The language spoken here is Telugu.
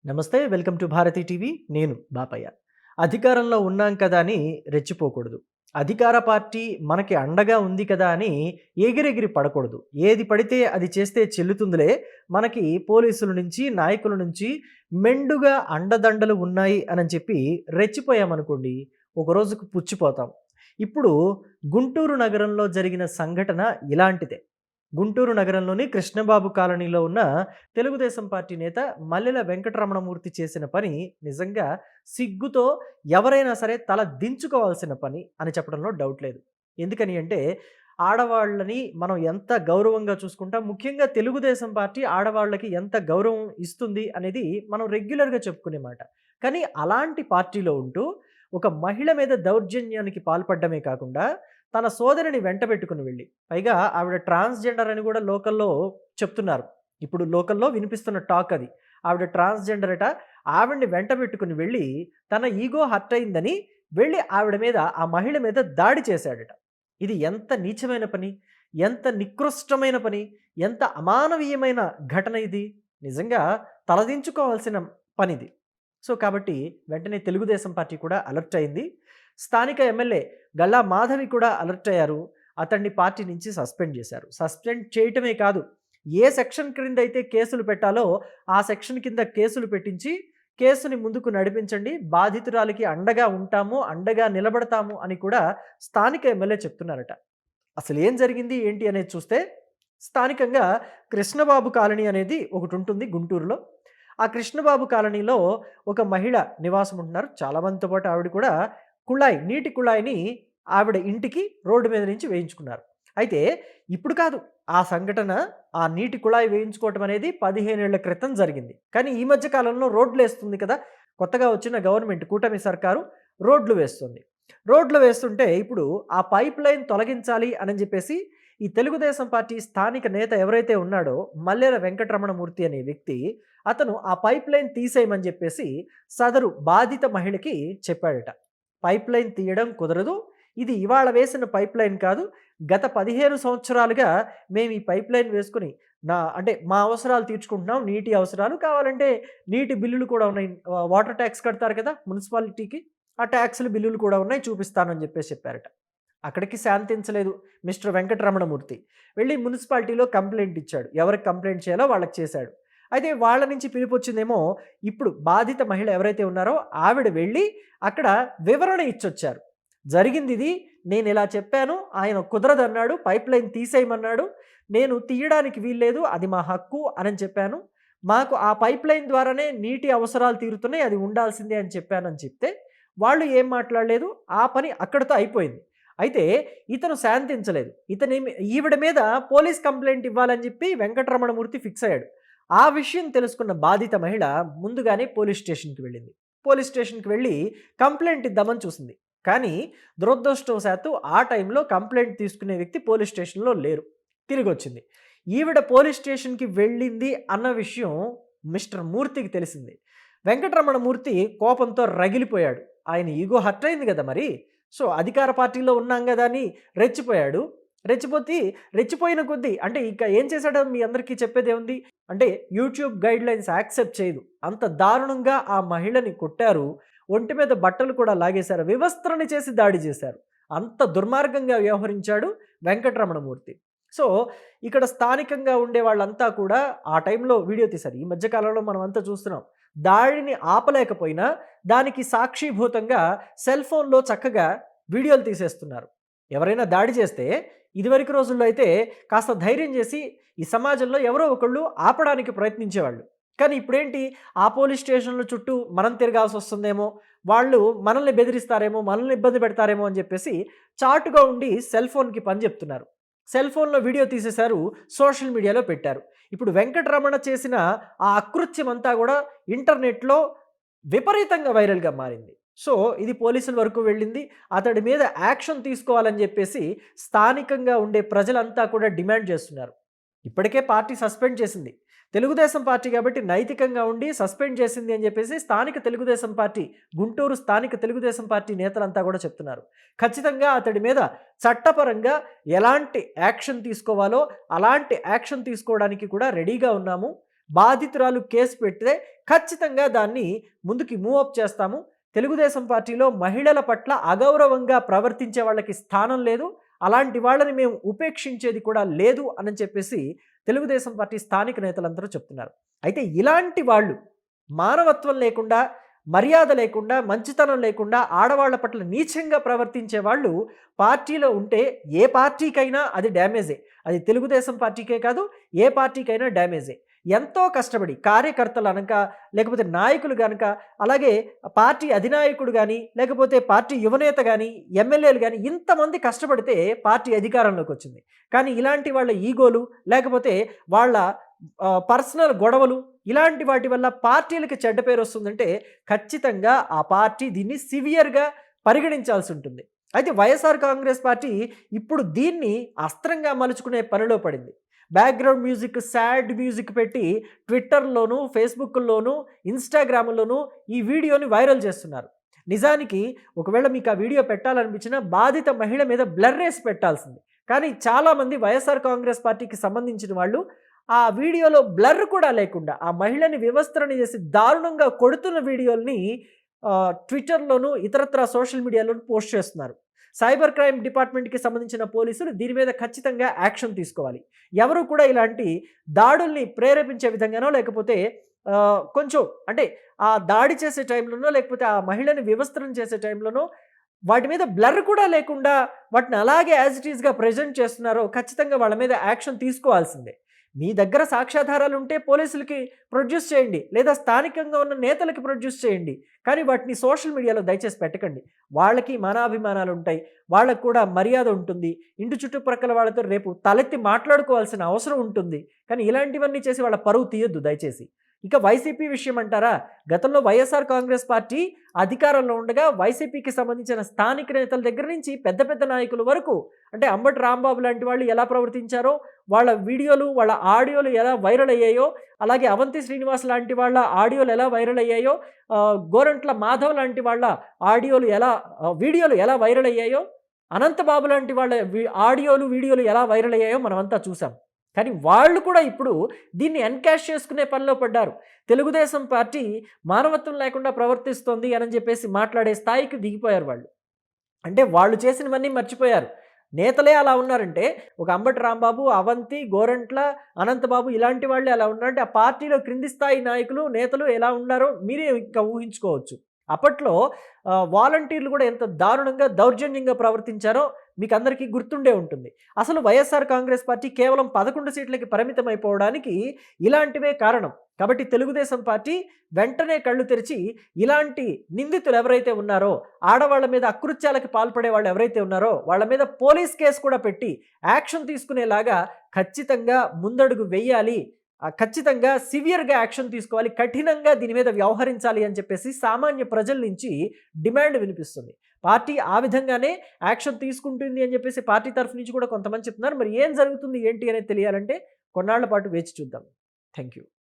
నమస్తే. Welcome to Bharati TV. నేను బాపయ్య. అధికారంలో ఉన్నాం కదా అని రెచ్చిపోకూడదు. అధికార పార్టీ మనకి అండగా ఉంది కదా అని ఎగిరెగిరి పడకూడదు. ఏది పడితే అది చేస్తే చెల్లుతుందిలే. మనకి పోలీసుల నుంచి, నాయకుల నుంచి మెండుగా అండదండలు ఉన్నాయి అని చెప్పి రెచ్చిపోయామనుకోండి, ఒక రోజుకు పుచ్చిపోతాం. ఇప్పుడు గుంటూరు నగరంలో జరిగిన సంఘటన ఇలాంటిదే. గుంటూరు నగరంలోని కృష్ణబాబు కాలనీలో ఉన్న తెలుగుదేశం పార్టీ నేత మల్లెల వెంకటరమణమూర్తి చేసిన పని నిజంగా సిగ్గుతో ఎవరైనా సరే తల దించుకోవాల్సిన పని అని చెప్పడంలో డౌట్ లేదు. ఎందుకని అంటే ఆడవాళ్ళని మనం ఎంత గౌరవంగా చూసుకుంటాం, ముఖ్యంగా తెలుగుదేశం పార్టీ ఆడవాళ్ళకి ఎంత గౌరవం ఇస్తుంది అనేది మనం రెగ్యులర్గా చెప్పుకునే మాట. కానీ అలాంటి పార్టీలో ఉంటూ ఒక మహిళ మీద దౌర్జన్యానికి పాల్పడమే కాకుండా తన సోదరిని వెంటబెట్టుకుని వెళ్ళి, పైగా ఆవిడ ట్రాన్స్‌జెండర్ అని గూడా లోకల్‌లో చెప్తున్నారు. ఇప్పుడు లోకల్‌లో వినిపిస్తున్న టాక్ అది. ఆవిడ ట్రాన్స్‌జెండర్ అట. ఆవిడని వెంటబెట్టుకుని వెళ్ళి, తన ఈగో హర్ట్ అయిందని వెళ్ళి ఆవిడ మీద, ఆ మహిళ మీద దాడి చేశాడట. ఇది ఎంత నీచమైన పని! ఎంత నికృష్టమైన పని! ఎంత అమానవీయమైన ఘటన ఇది! నిజంగా తలదించుకోవాల్సిన పనిది. సో, కాబట్టి వెంటనే తెలుగుదేశం పార్టీ కూడా అలర్ట్ అయింది. స్థానిక ఎమ్మెల్యే గల్లా మాధవి కూడా అలర్ట్ అయ్యారు. అతన్ని పార్టీ నుంచి సస్పెండ్ చేశారు. సస్పెండ్ చేయటమే కాదు, ఏ సెక్షన్ క్రింద అయితే కేసులు పెట్టాలో ఆ సెక్షన్ కింద కేసులు పెట్టించి, కేసుని ముందుకు నడిపించండి, బాధితురాలికి అండగా ఉంటాము, అండగా నిలబడతాము అని కూడా స్థానిక ఎమ్మెల్యే చెప్తున్నారట. అసలు ఏం జరిగింది ఏంటి అనేది చూస్తే, స్థానికంగా కృష్ణబాబు కాలనీ అనేది ఒకటుంటుంది గుంటూరులో. ఆ కృష్ణబాబు కాలనీలో ఒక మహిళ నివాసం ఉంటున్నారు. చాలామందితో పాటు ఆవిడ కూడా నీటి కుళాయిని ఆవిడ ఇంటికి రోడ్డు మీద నుంచి వేయించుకున్నారు. అయితే ఇప్పుడు కాదు, ఆ సంఘటన, ఆ నీటి కుళాయి వేయించుకోవటం అనేది 15 ఏళ్ల క్రితం జరిగింది. కానీ ఈ మధ్య కాలంలో రోడ్లేస్తుంది కదా! కొత్తగా వచ్చిన గవర్నమెంట్ కూటమి సర్కారు రోడ్లు వేస్తుంది. రోడ్లు వేస్తుంటే ఇప్పుడు ఆ పైప్ లైన్ తొలగించాలి అని చెప్పేసి ఈ తెలుగుదేశం పార్టీ స్థానిక నేత ఎవరైతే ఉన్నాడో మల్లెల వెంకటరమణమూర్తి అనే వ్యక్తి, అతను ఆ పైప్ లైన్ తీసేయమని చెప్పేసి సదరు బాధిత మహిళకి చెప్పాడట. పైప్ లైన్ తీయడం కుదరదు. ఇది ఇవాళ వేసిన పైప్ లైన్ కాదు. గత 15 సంవత్సరాలుగా మేము ఈ పైప్ లైన్ వేసుకొని అంటే మా అవసరాలు తీర్చుకుంటున్నాం. నీటి అవసరాలు కావాలంటే నీటి బిల్లులు కూడా ఉన్నాయి. వాటర్ ట్యాక్స్ కడతారు కదా మున్సిపాలిటీకి. ఆ ట్యాక్స్‌ల బిల్లులు కూడా ఉన్నాయి, చూపిస్తాను అని చెప్పేసి చెప్పారట. అక్కడికి శాంతించలేదు మిస్టర్ వెంకటరమణమూర్తి. వెళ్ళి మున్సిపాలిటీలో కంప్లెయింట్ ఇచ్చాడు. ఎవరికి కంప్లెయింట్ చేయాలో వాళ్ళకి చేశాడు. అయితే వాళ్ళ నుంచి పిలుపొచ్చిందేమో, ఇప్పుడు బాధిత మహిళ ఎవరైతే ఉన్నారో ఆవిడ వెళ్ళి అక్కడ వివరణ ఇచ్చొచ్చారు. జరిగిందిది, నేనిలా చెప్పాను, ఆయన కుదరదన్నాడు, పైప్‌లైన్ తీసేయమన్నాడు, నేను తీయడానికి వీల్లేదు, అది మా హక్కు అనని చెప్పాను. మాకు ఆ పైప్‌లైన్ ద్వారానే నీటి అవసరాలు తీరుతున్నాయి, అది ఉండాల్సిందే అని చెప్పానని చెప్తే, వాళ్ళు ఏం మాట్లాడలేదు. ఆ పని అక్కడితో అయిపోయింది. అయితే ఇతను శాంతించలేదు. ఈవిడ మీద పోలీస్ కంప్లెయింట్ ఇవ్వాలని చెప్పి వెంకటరమణమూర్తి ఫిక్స్ అయ్యాడు. ఆ విషయం తెలుసుకున్న బాధిత మహిళ ముందుగానే పోలీస్ స్టేషన్‌కి వెళ్ళింది. పోలీస్ స్టేషన్‌కి వెళ్ళి కంప్లెయింట్ ఇద్దామని చూసింది. కానీ దురదృష్టవశాత్తు ఆ టైంలో కంప్లెయింట్ తీసుకునే వ్యక్తి పోలీస్ స్టేషన్‌లో లేరు. తిరిగొచ్చింది. ఈవిడ పోలీస్ స్టేషన్‌కి వెళ్ళింది అన్న విషయం మిస్టర్ మూర్తికి తెలిసింది. వెంకటరమణమూర్తి కోపంతో రగిలిపోయాడు. ఆయన ఈగో హర్ట్ అయింది గదా మరి! సో, అధికార పార్టీలో ఉన్నాం గదా అని రెచ్చిపోయాడు. రెచ్చిపోయిన కొద్దీ అంటే ఇక ఏం చేశాడో మీ అందరికీ చెప్పేదేముంది? అంటే యూట్యూబ్ గైడ్‌లైన్స్ యాక్సెప్ట్ చేయదు. అంత దారుణంగా ఆ మహిళని కొట్టారు. ఒంటి మీద బట్టలు కూడా లాగేశారు. వివస్త్రని చేసి దాడి చేశారు. అంత దుర్మార్గంగా వ్యవహరించాడు వెంకటరమణమూర్తి. సో, ఇక్కడ స్థానికంగా ఉండే వాళ్ళంతా కూడా ఆ టైంలో వీడియో తీశారు. ఈ మధ్య కాలంలో మనమంతా చూస్తున్నాం. దాడిని ఆపలేకపోయినా దానికి సాక్షీభూతంగా సెల్ ఫోన్‌లో చక్కగా వీడియోలు తీసేస్తున్నారు. ఎవరైనా దాడి చేస్తే ఇదివరకు రోజుల్లో అయితే కాస్త ధైర్యం చేసి ఈ సమాజంలో ఎవరో ఒకళ్ళు ఆపడానికి ప్రయత్నించేవాళ్ళు. కానీ ఇప్పుడేంటి, ఆ పోలీస్ స్టేషన్‌ల చుట్టూ మనం తిరగాల్సొస్తుందేమో, వాళ్ళు మనల్ని బెదిరిస్తారేమో, మనల్ని ఇబ్బంది పెడతారేమో అని చెప్పేసి చాటుగా ఉండి సెల్ ఫోన్‌కి పని చెప్తున్నారు. సెల్ ఫోన్‌లో వీడియో తీసేశారు, సోషల్ మీడియాలో పెట్టారు. ఇప్పుడు వెంకటరమణ చేసిన ఆ అకృత్యమంతా గూడా ఇంటర్నెట్‌లో విపరీతంగా వైరల్‌గా మారింది. సో, ఇది పోలీసుల వరకు వెళ్ళింది. అతడి మీద యాక్షన్ తీసుకోవాలని జెప్పేసి స్థానికంగా ఉండే ప్రజలంతా కూడా డిమాండ్ చేస్తున్నారు. ఇప్పటికే పార్టీ సస్పెండ్ చేసింది. తెలుగుదేశం పార్టీ కాబట్టి నైతికంగా ఉండి సస్పెండ్ చేసింది అని జెప్పేసి స్థానిక తెలుగుదేశం పార్టీ, గుంటూరు స్థానిక తెలుగుదేశం పార్టీ నేతలంతా గూడా చెప్తున్నారు. ఖచ్చితంగా అతడి మీద చట్టపరంగా ఎలాంటి యాక్షన్ తీసుకోవాలో అలాంటి యాక్షన్ తీసుకోవడానికి కూడా రెడీగా ఉన్నాము. బాధితురాలు కేసు పెడితే ఖచ్చితంగా దాన్ని ముందుకి మూవ్ అప్ చేస్తాము. తెలుగుదేశం పార్టీలో మహిళల పట్ల అగౌరవంగా ప్రవర్తించే వాళ్ళకి స్థానం లేదు. అలాంటి వాళ్ళని మేము ఉపేక్షించేది కూడా లేదు అని చెప్పేసి తెలుగుదేశం పార్టీ స్థానిక నేతలందరూ చెప్తున్నారు. అయితే ఇలాంటి వాళ్ళు మానవత్వం లేకుండా, మర్యాద లేకుండా, మంచితనం లేకుండా, ఆడవాళ్ళ పట్ల నీచంగా ప్రవర్తించే వాళ్ళు పార్టీలో ఉంటే ఏ పార్టీకైనా అది డ్యామేజే. అది తెలుగుదేశం పార్టీకే కాదు, ఏ పార్టీకైనా డ్యామేజే. ఎంతో కష్టపడి కార్యకర్తలు అనక, లేకపోతే నాయకులు గనక, అలాగే పార్టీ అధినాయకుడు గానీ, లేకపోతే పార్టీ యువనేత గానీ, ఎమ్మెల్యేలు గానీ ఇంతమంది కష్టపడితే పార్టీ అధికారంలోకొచ్చింది. కానీ ఇలాంటి వాళ్ళ ఈగోలు, లేకపోతే వాళ్ళ పర్సనల్ గొడవలు, ఇలాంటి వాటి వల్ల పార్టీలకి చెడ్డ పేరొస్తుందంటే ఖచ్చితంగా ఆ పార్టీ దీన్ని సివియర్‌గా పరిగణించాల్సి ఉంటుంది. అయితే వైఎస్ఆర్ కాంగ్రెస్ పార్టీ ఇప్పుడు దీన్ని అస్త్రంగా మలుచుకునే పనిలో పడింది. బ్యాక్‌గ్రౌండ్ మ్యూజిక్, సాడ్ మ్యూజిక్ పెట్టి ట్విట్టర్‌లోను, ఫేస్‌బుక్‌ల్లోను, ఇన్‌స్టాగ్రామ్‌ల్లోను ఈ వీడియోని వైరల్ చేస్తున్నారు. నిజానికి ఒకవేళ మీకు ఆ వీడియో పెట్టాలనిపించినా బాధిత మహిళ మీద బ్లర్ ఏసి పెట్టాల్సింది. కానీ చాలామంది వైఎస్ఆర్ కాంగ్రెస్ పార్టీకి సంబంధించిన వాళ్ళు ఆ వీడియోలో బ్లర్ కూడా లేకుండా ఆ మహిళని వివస్త్రణ చేసి దారుణంగా కొడుతున్న వీడియోల్ని ట్విట్టర్‌లోను, ఇతరత్రా సోషల్ మీడియాలోను పోస్ట్ చేస్తున్నారు. సైబర్ క్రైమ్ డిపార్ట్మెంట్‌కి సంబంధించిన పోలీసులు దీని మీద ఖచ్చితంగా యాక్షన్ తీసుకోవాలి. ఎవరు కూడా ఇలాంటి దాడుల్ని ప్రేరేపించే విధంగానో, లేకపోతే కొంచెం అంటే ఆ దాడి చేసే టైంలోనో, లేకపోతే ఆ మహిళని వివస్త్రణ చేసే టైంలోనో వాటి మీద బ్లర్ కూడా లేకుండా వాటిని అలాగే యాజ్ ఇట్ ఈస్‌గా ప్రెజెంట్ చేస్తున్నారో ఖచ్చితంగా వాళ్ళ మీద యాక్షన్ తీసుకోవాల్సిందే. మీ దగ్గర సాక్ష్యాధారాలు ఉంటే పోలీసులకి ప్రొడ్యూస్ చేయండి, లేదా స్థానికంగా ఉన్న నేతలకి ప్రొడ్యూస్ చేయండి. కానీ వాటిని సోషల్ మీడియాలో దయచేసి పెట్టకండి. వాళ్ళకి మానాభిమానాలు ఉంటాయి, వాళ్ళకి కూడా మర్యాద ఉంటుంది, ఇంటి చుట్టుప్రక్కల వాళ్ళతో రేపు తలెత్తి మాట్లాడుకోవాల్సిన అవసరం ఉంటుంది. కానీ ఇలాంటివన్నీ చేసి వాళ్ళ పరువు తీయొద్దు దయచేసి. ఇక వైసీపీ విషయం అంటారా? గతంలో వైఎస్ఆర్ కాంగ్రెస్ పార్టీ అధికారంలో ఉండగా వైసీపీకి సంబంధించిన స్థానిక నేతల దగ్గర నుంచి పెద్ద పెద్ద నాయకుల వరకు, అంటే అంబటి రాంబాబు లాంటి వాళ్ళు ఎలా ప్రవర్తించారో, వాళ్ళ వీడియోలు, వాళ్ళ ఆడియోలు ఎలా వైరల్ అయ్యాయో, అలాగే అవంతి శ్రీనివాస్ లాంటి వాళ్ళ ఆడియోలు ఎలా వైరల్ అయ్యాయో, గోరంట్ల మాధవ్ లాంటి వాళ్ళ ఆడియోలు వీడియోలు ఎలా వైరల్ అయ్యాయో, అనంతబాబు లాంటి వాళ్ళ ఆడియోలు, వీడియోలు ఎలా వైరల్ అయ్యాయో మనమంతా చూసాం. కానీ వాళ్ళు కూడా ఇప్పుడు దీన్ని ఎన్‌కాష్ చేసుకునే పనిలో పడ్డారు. తెలుగుదేశం పార్టీ మానవత్వం లేకుండా ప్రవర్తిస్తోంది అని చెప్పేసి మాట్లాడే స్థాయికి దిగిపోయారు వాళ్ళు. అంటే వాళ్ళు చేసినవన్నీ మర్చిపోయారు. నేతలే అలా ఉన్నారంటే, ఒక అంబటి రాంబాబు, అవంతి, గోరంట్ల, అనంతబాబు ఇలాంటి వాళ్ళే అలా ఉన్నారంటే, ఆ పార్టీలో క్రింది స్థాయి నాయకులు, నేతలు ఎలా ఉన్నారో మీరే ఇంకా ఊహించుకోవచ్చు. అప్పట్లో వాలంటీర్లు కూడా ఎంత దారుణంగా, దౌర్జన్యంగా ప్రవర్తించారో మీకందరికీ గుర్తుండే ఉంటుంది. అసలు వైఎస్ఆర్ కాంగ్రెస్ పార్టీ కేవలం 11 సీట్లకి పరిమితమైపోవడానికి ఇలాంటివే కారణం. కాబట్టి తెలుగుదేశం పార్టీ వెంటనే కళ్ళు తెరిచి ఇలాంటి నిందితులు ఎవరైతే ఉన్నారో, ఆడవాళ్ళ మీద అకృత్యాలకి పాల్పడే వాళ్ళు ఎవరైతే ఉన్నారో, వాళ్ళ మీద పోలీస్ కేసు కూడా పెట్టి యాక్షన్ తీసుకునేలాగా ఖచ్చితంగా ముందడుగు వెయ్యాలి. ఖచ్చితంగా సివియర్‌గా యాక్షన్ తీసుకోవాలి. కఠినంగా దీని మీద వ్యవహరించాలి అని చెప్పేసి సామాన్య ప్రజల నుంచి డిమాండ్ వినిపిస్తుంది. పార్టీ ఆ విధంగానే యాక్షన్ తీసుకుంటుంది అని చెప్పేసి పార్టీ తరఫు నుంచి కూడా కొంతమంది చెప్తున్నారు. మరి ఏం జరుగుతుంది ఏంటి అనేది తెలియాలంటే కొన్నాళ్ల పాటు వేచి చూద్దాం. Thank you.